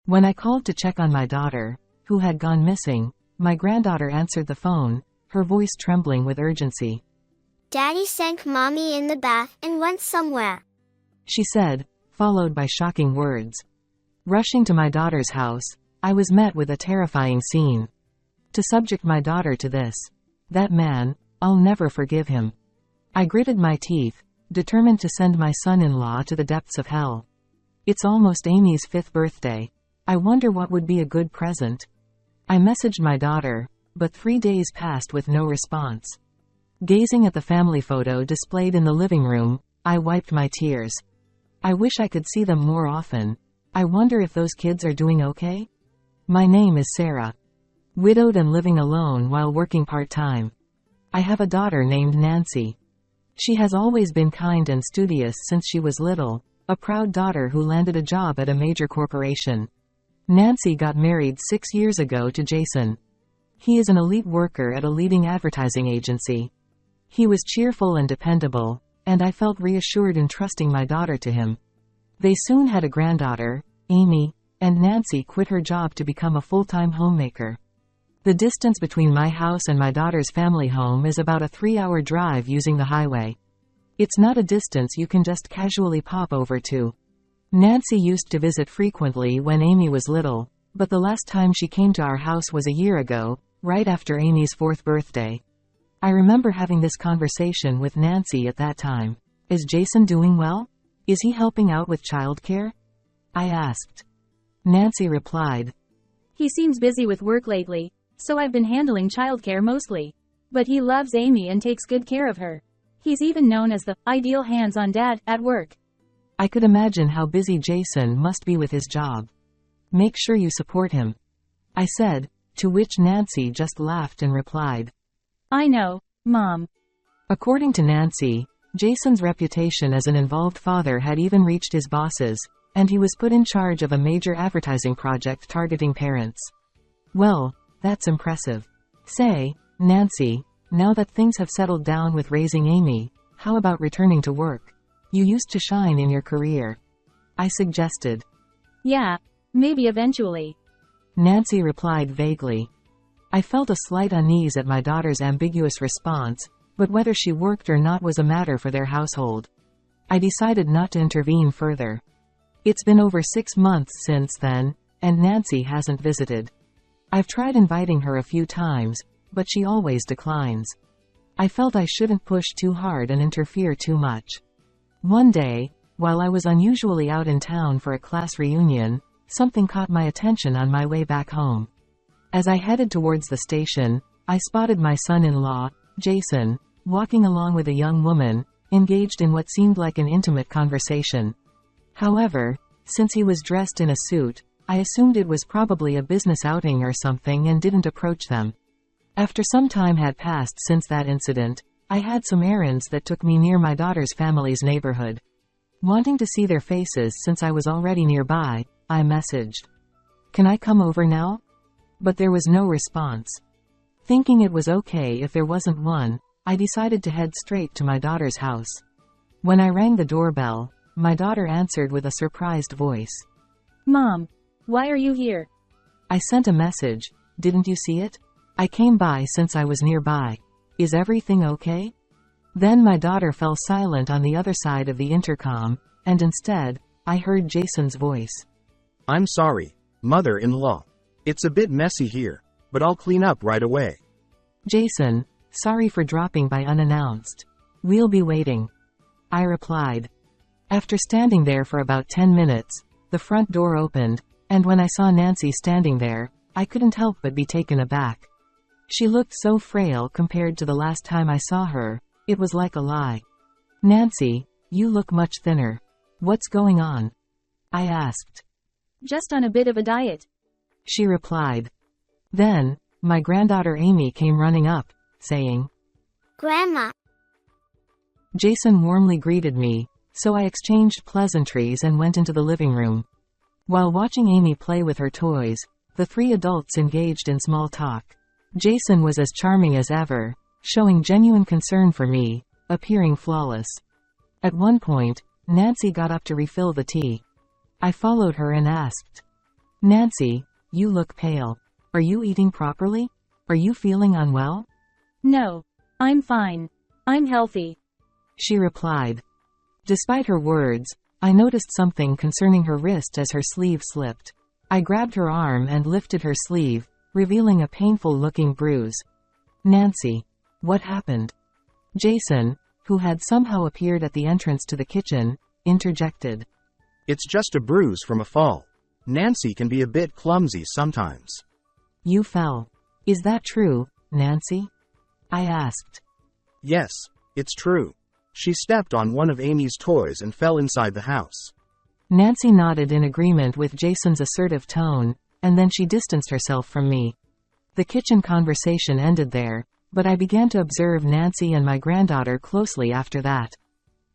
When I called to check on my daughter, who had gone missing, my granddaughter answered the phone, her voice trembling with urgency. Daddy sank mommy in the bath and went somewhere, she said, followed by shocking words. Rushing to my daughter's house, I was met with a terrifying scene. To subject my daughter to this, that man, I'll never forgive him. I gritted my teeth, determined to send my son-in-law to the depths of hell. It's almost Amy's 5th birthday. I wonder what would be a good present. I messaged my daughter, but 3 days passed with no response. Gazing at the family photo displayed in the living room, I wiped my tears. I wish I could see them more often. I wonder if those kids are doing okay? My name is Sarah. Widowed and living alone while working part-time. I have a daughter named Nancy. She has always been kind and studious since she was little, a proud daughter who landed a job at a major corporation. Nancy got married 6 years ago to Jason. He is an elite worker at a leading advertising agency. He was cheerful and dependable, and I felt reassured in trusting my daughter to him. They soon had a granddaughter, Amy, and Nancy quit her job to become a full-time homemaker. The distance between my house and my daughter's family home is about a 3-hour drive using the highway. It's not a distance you can just casually pop over to. Nancy used to visit frequently when Amy was little, but the last time she came to our house was a year ago, right after Amy's 4th birthday. I remember having this conversation with Nancy at that time. Is Jason doing well? Is he helping out with childcare? I asked. Nancy replied, He seems busy with work lately, so I've been handling childcare mostly. But he loves Amy and takes good care of her. He's even known as the ideal hands-on dad at work. I could imagine how busy Jason must be with his job. Make sure you support him, I said, to which Nancy just laughed and replied, I know, Mom. According to Nancy, Jason's reputation as an involved father had even reached his bosses, and he was put in charge of a major advertising project targeting parents. Well, that's impressive. Say, Nancy, now that things have settled down with raising Amy, how about returning to work? You used to shine in your career, I suggested. Yeah, maybe eventually, Nancy replied vaguely. I felt a slight unease at my daughter's ambiguous response, but whether she worked or not was a matter for their household. I decided not to intervene further. It's been over 6 months since then, and Nancy hasn't visited. I've tried inviting her a few times, but she always declines. I felt I shouldn't push too hard and interfere too much. One day, while I was unusually out in town for a class reunion, something caught my attention on my way back home. As I headed towards the station, I spotted my son-in-law, Jason, walking along with a young woman, engaged in what seemed like an intimate conversation. However, since he was dressed in a suit, I assumed it was probably a business outing or something and didn't approach them. After some time had passed since that incident, I had some errands that took me near my daughter's family's neighborhood. Wanting to see their faces since I was already nearby, I messaged, Can I come over now? But there was no response. Thinking it was okay if there wasn't one, I decided to head straight to my daughter's house. When I rang the doorbell, my daughter answered with a surprised voice. Mom, why are you here? I sent a message, didn't you see it? I came by since I was nearby. Is everything okay? Then my daughter fell silent on the other side of the intercom, and instead, I heard Jason's voice. I'm sorry, mother-in-law. It's a bit messy here, but I'll clean up right away. Jason, sorry for dropping by unannounced. We'll be waiting, I replied. After standing there for about 10 minutes, the front door opened, and when I saw Nancy standing there, I couldn't help but be taken aback. She looked so frail compared to the last time I saw her, it was like a lie. Nancy, you look much thinner. What's going on? I asked. Just on a bit of a diet, she replied. Then, my granddaughter Amy came running up, saying, Grandma. Jason warmly greeted me, so I exchanged pleasantries and went into the living room. While watching Amy play with her toys, the 3 adults engaged in small talk. Jason was as charming as ever, showing genuine concern for me, appearing flawless. At one point, Nancy got up to refill the tea. I followed her and asked, Nancy, you look pale. Are you eating properly? Are you feeling unwell? No. I'm fine. I'm healthy. She replied. Despite her words, I noticed something concerning her wrist as her sleeve slipped. I grabbed her arm and lifted her sleeve, revealing a painful-looking bruise. Nancy. What happened? Jason, who had somehow appeared at the entrance to the kitchen, interjected. It's just a bruise from a fall. Nancy can be a bit clumsy sometimes. You fell. Is that true, Nancy? I asked. Yes, it's true. She stepped on one of Amy's toys and fell inside the house. Nancy nodded in agreement with Jason's assertive tone, and then she distanced herself from me. The kitchen conversation ended there, but I began to observe Nancy and my granddaughter closely after that.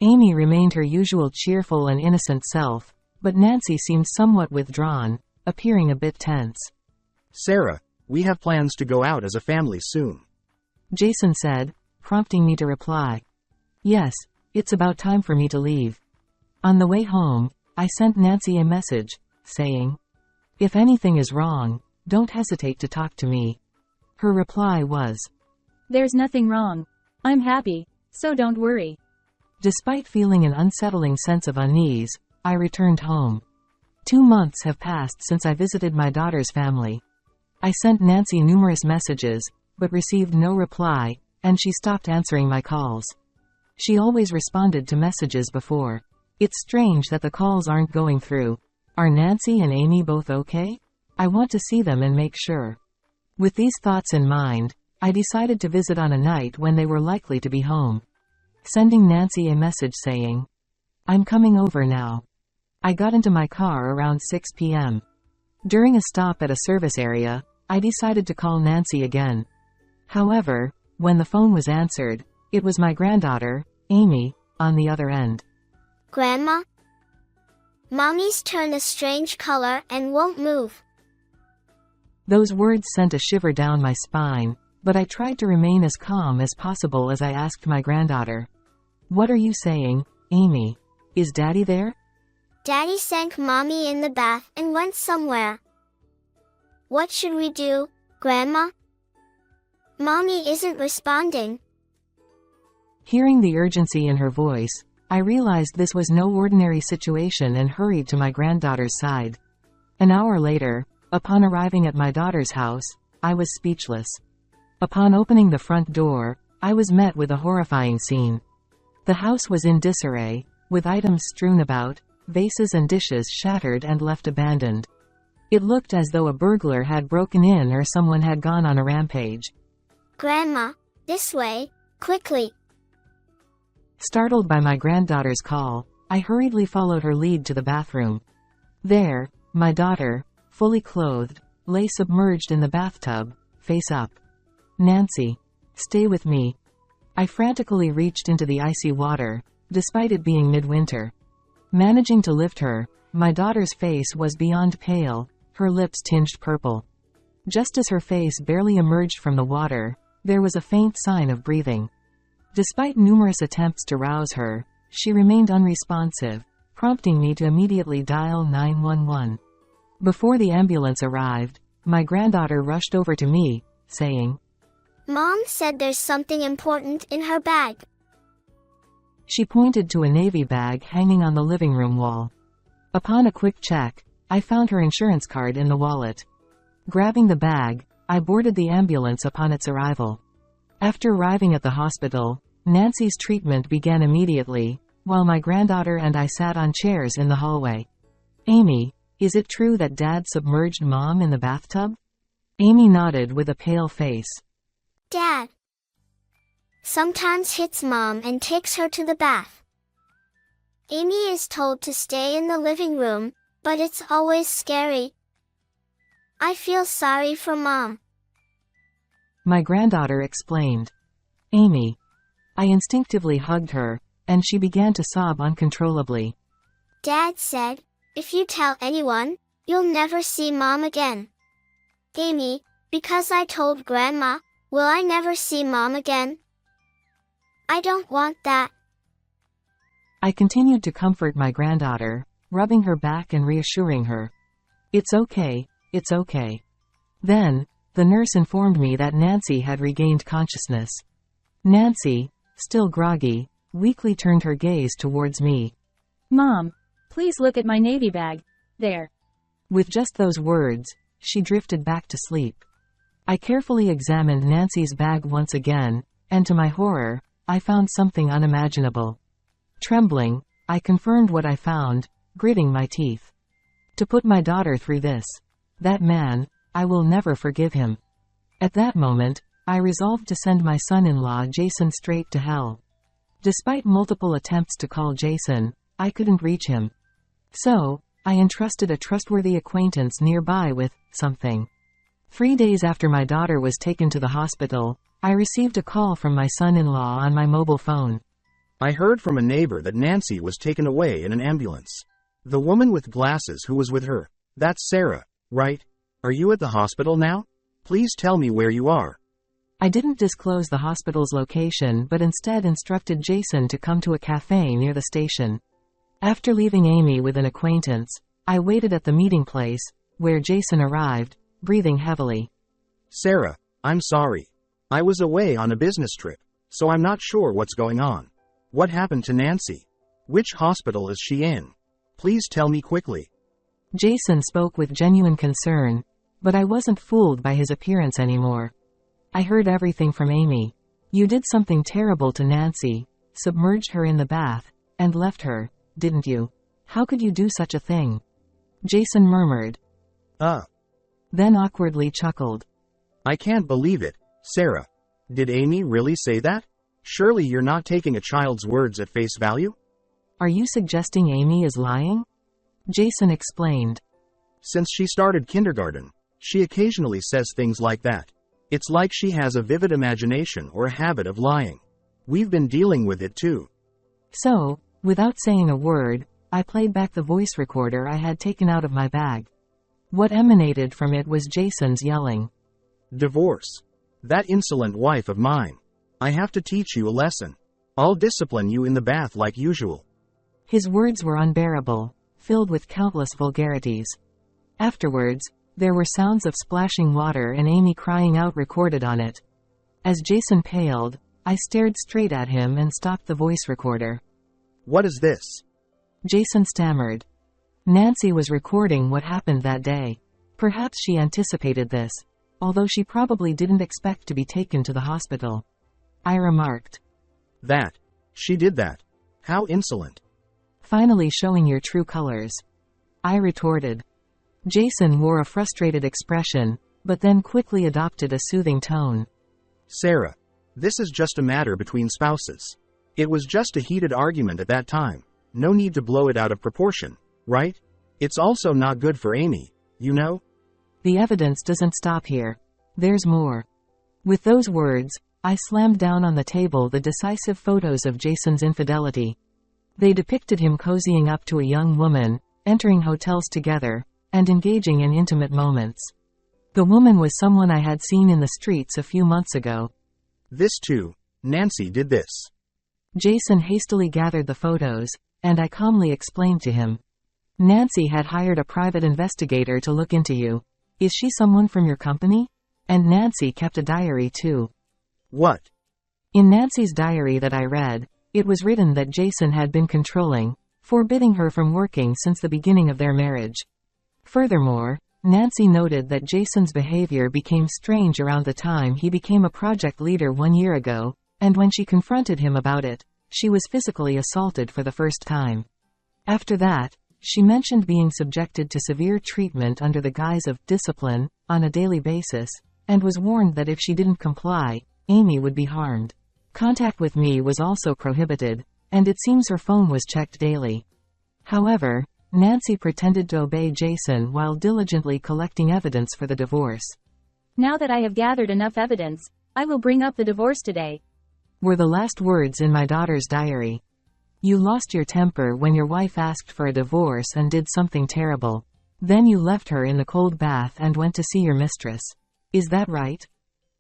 Amy remained her usual cheerful and innocent self, but Nancy seemed somewhat withdrawn, appearing a bit tense. Sarah, we have plans to go out as a family soon. Jason said, prompting me to reply. Yes, it's about time for me to leave. On the way home, I sent Nancy a message, saying, if anything is wrong, don't hesitate to talk to me. Her reply was, There's nothing wrong. I'm happy, so don't worry. Despite feeling an unsettling sense of unease, I returned home. 2 months have passed since I visited my daughter's family. I sent Nancy numerous messages, but received no reply, and she stopped answering my calls. She always responded to messages before. It's strange that the calls aren't going through. Are Nancy and Amy both okay? I want to see them and make sure. With these thoughts in mind, I decided to visit on a night when they were likely to be home. Sending Nancy a message saying, I'm coming over now. I got into my car around 6 p.m. During a stop at a service area, I decided to call Nancy again. However, when the phone was answered, it was my granddaughter, Amy, on the other end. Grandma? Mommy's turned a strange color and won't move. Those words sent a shiver down my spine, but I tried to remain as calm as possible as I asked my granddaughter. What are you saying, Amy? Is Daddy there? Daddy sank Mommy in the bath and went somewhere. What should we do, Grandma? Mommy isn't responding. Hearing the urgency in her voice, I realized this was no ordinary situation and hurried to my granddaughter's side. An hour later, upon arriving at my daughter's house, I was speechless. Upon opening the front door, I was met with a horrifying scene. The house was in disarray, with items strewn about, vases and dishes shattered and left abandoned. It looked as though a burglar had broken in or someone had gone on a rampage. Grandma, this way, quickly. Startled by my granddaughter's call, I hurriedly followed her lead to the bathroom. There, my daughter, fully clothed, lay submerged in the bathtub, face up. Nancy, stay with me. I frantically reached into the icy water, despite it being midwinter. Managing to lift her, my daughter's face was beyond pale, her lips tinged purple. Just as her face barely emerged from the water, there was a faint sign of breathing. Despite numerous attempts to rouse her, she remained unresponsive, prompting me to immediately dial 911. Before the ambulance arrived, my granddaughter rushed over to me, saying, Mom said there's something important in her bag. She pointed to a navy bag hanging on the living room wall. Upon a quick check, I found her insurance card in the wallet. Grabbing the bag, I boarded the ambulance upon its arrival. After arriving at the hospital, Nancy's treatment began immediately, while my granddaughter and I sat on chairs in the hallway. Amy, is it true that Dad submerged Mom in the bathtub? Amy nodded with a pale face. Dad sometimes hits Mom and takes her to the bath. Amy is told to stay in the living room, but it's always scary. I feel sorry for Mom. My granddaughter explained. Amy. I instinctively hugged her, and she began to sob uncontrollably. Dad said, if you tell anyone, you'll never see Mom again. Amy, because I told Grandma, will I never see Mom again? I don't want that. I continued to comfort my granddaughter, rubbing her back and reassuring her. It's okay, it's okay. Then, the nurse informed me that Nancy had regained consciousness. Nancy, still groggy, weakly turned her gaze towards me. Mom, please look at my navy bag. There. With just those words, she drifted back to sleep. I carefully examined Nancy's bag once again, and to my horror, I found something unimaginable. Trembling, I confirmed what I found, gritting my teeth. To put my daughter through this. That man, I will never forgive him. At that moment, I resolved to send my son-in-law Jason straight to hell. Despite multiple attempts to call Jason, I couldn't reach him. So, I entrusted a trustworthy acquaintance nearby with something. 3 days after my daughter was taken to the hospital, I received a call from my son-in-law on my mobile phone. I heard from a neighbor that Nancy was taken away in an ambulance. The woman with glasses who was with her. That's Sarah, right? Are you at the hospital now? Please tell me where you are. I didn't disclose the hospital's location but instead instructed Jason to come to a cafe near the station. After leaving Amy with an acquaintance, I waited at the meeting place, where Jason arrived, breathing heavily. Sarah, I'm sorry. I was away on a business trip, so I'm not sure what's going on. What happened to Nancy? Which hospital is she in? Please tell me quickly. Jason spoke with genuine concern, but I wasn't fooled by his appearance anymore. I heard everything from Amy. You did something terrible to Nancy, submerged her in the bath, and left her, didn't you? How could you do such a thing? Jason murmured. Then awkwardly chuckled. I can't believe it, Sarah. Did Amy really say that? Surely you're not taking a child's words at face value? Are you suggesting Amy is lying? Jason explained. Since she started kindergarten, she occasionally says things like that. It's like she has a vivid imagination or a habit of lying. We've been dealing with it too. So, without saying a word, I played back the voice recorder I had taken out of my bag. What emanated from it was Jason's yelling. Divorce. That insolent wife of mine. I have to teach you a lesson. I'll discipline you in the bath like usual. His words were unbearable, filled with countless vulgarities. Afterwards, there were sounds of splashing water and Amy crying out recorded on it. As Jason paled, I stared straight at him and stopped the voice recorder. What is this? Jason stammered. Nancy was recording what happened that day. Perhaps she anticipated this, although she probably didn't expect to be taken to the hospital. I remarked. That. She did that. How insolent. Finally showing your true colors. I retorted. Jason wore a frustrated expression, but then quickly adopted a soothing tone. Sarah, this is just a matter between spouses. It was just a heated argument at that time. No need to blow it out of proportion, right? It's also not good for Amy, you know? The evidence doesn't stop here. There's more. With those words, I slammed down on the table the decisive photos of Jason's infidelity. They depicted him cozying up to a young woman, entering hotels together, and engaging in intimate moments. The woman was someone I had seen in the streets a few months ago. This too. Nancy did this. Jason hastily gathered the photos, and I calmly explained to him. Nancy had hired a private investigator to look into you. Is she someone from your company? And Nancy kept a diary too. What? In Nancy's diary that I read, it was written that Jason had been controlling, forbidding her from working since the beginning of their marriage. Furthermore, Nancy noted that Jason's behavior became strange around the time he became a project leader 1 year ago, and when she confronted him about it, she was physically assaulted for the first time. After that, she mentioned being subjected to severe treatment under the guise of discipline, on a daily basis, and was warned that if she didn't comply, Amy would be harmed. Contact with me was also prohibited, and it seems her phone was checked daily. However, Nancy pretended to obey Jason while diligently collecting evidence for the divorce. Now that I have gathered enough evidence, I will bring up the divorce today, were the last words in my daughter's diary. You lost your temper when your wife asked for a divorce and did something terrible. Then you left her in the cold bath and went to see your mistress. Is that right?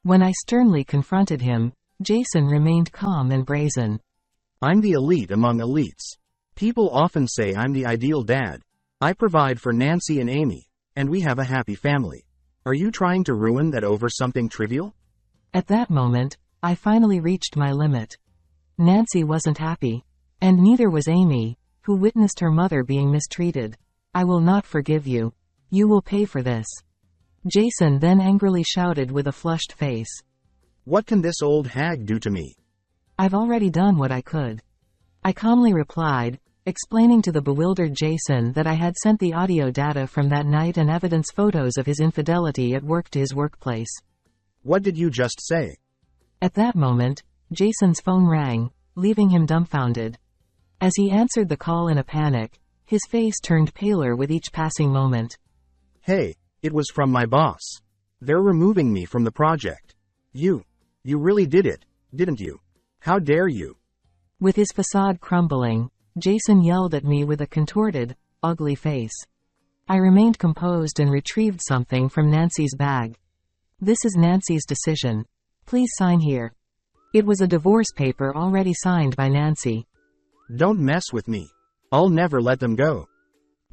When I sternly confronted him, Jason remained calm and brazen. I'm the elite among elites. People often say I'm the ideal dad. I provide for Nancy and Amy, And we have a happy family. Are you trying to ruin that over something trivial? At that moment, I finally reached my limit. Nancy wasn't happy. And neither was Amy, who witnessed her mother being mistreated. I will not forgive you. You will pay for this. Jason then angrily shouted with a flushed face. What can this old hag do to me? I've already done what I could. I calmly replied, explaining to the bewildered Jason that I had sent the audio data from that night and evidence photos of his infidelity at work to his workplace. What did you just say? At that moment, Jason's phone rang, leaving him dumbfounded. As he answered the call in a panic, his face turned paler with each passing moment. Hey, it was from my boss. They're removing me from the project. You really did it, didn't you? How dare you? With his facade crumbling, Jason yelled at me with a contorted, ugly face. I remained composed and retrieved something from Nancy's bag. This is Nancy's decision. Please sign here. It was a divorce paper already signed by Nancy. Don't mess with me. I'll never let them go.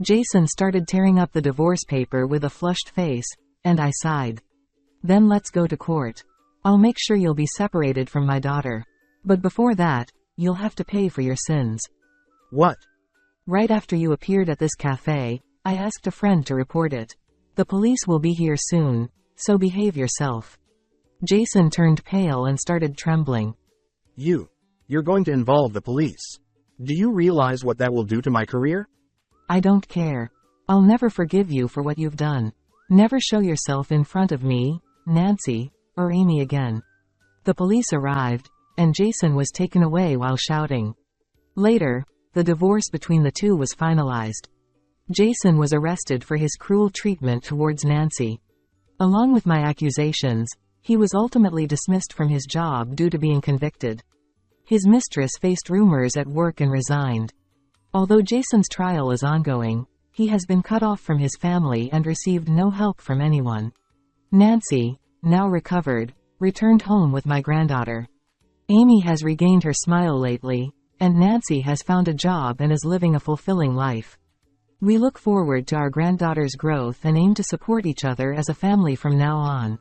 Jason started tearing up the divorce paper with a flushed face, and I sighed. Then let's go to court. I'll make sure you'll be separated from my daughter. But before that, you'll have to pay for your sins. What? Right after you appeared at this cafe, I asked a friend to report it. The police will be here soon, so behave yourself. Jason turned pale and started trembling. You're going to involve the police. Do you realize what that will do to my career? I don't care. I'll never forgive you for what you've done. Never show yourself in front of me, Nancy, or Amy again. The police arrived, and Jason was taken away while shouting. Later, the divorce between the two was finalized. Jason was arrested for his cruel treatment towards Nancy. Along with my accusations, he was ultimately dismissed from his job due to being convicted. His mistress faced rumors at work and resigned. Although Jason's trial is ongoing, he has been cut off from his family and received no help from anyone. Nancy, now recovered, returned home with my granddaughter. Amy has regained her smile lately, and Nancy has found a job and is living a fulfilling life. We look forward to our granddaughter's growth and aim to support each other as a family from now on.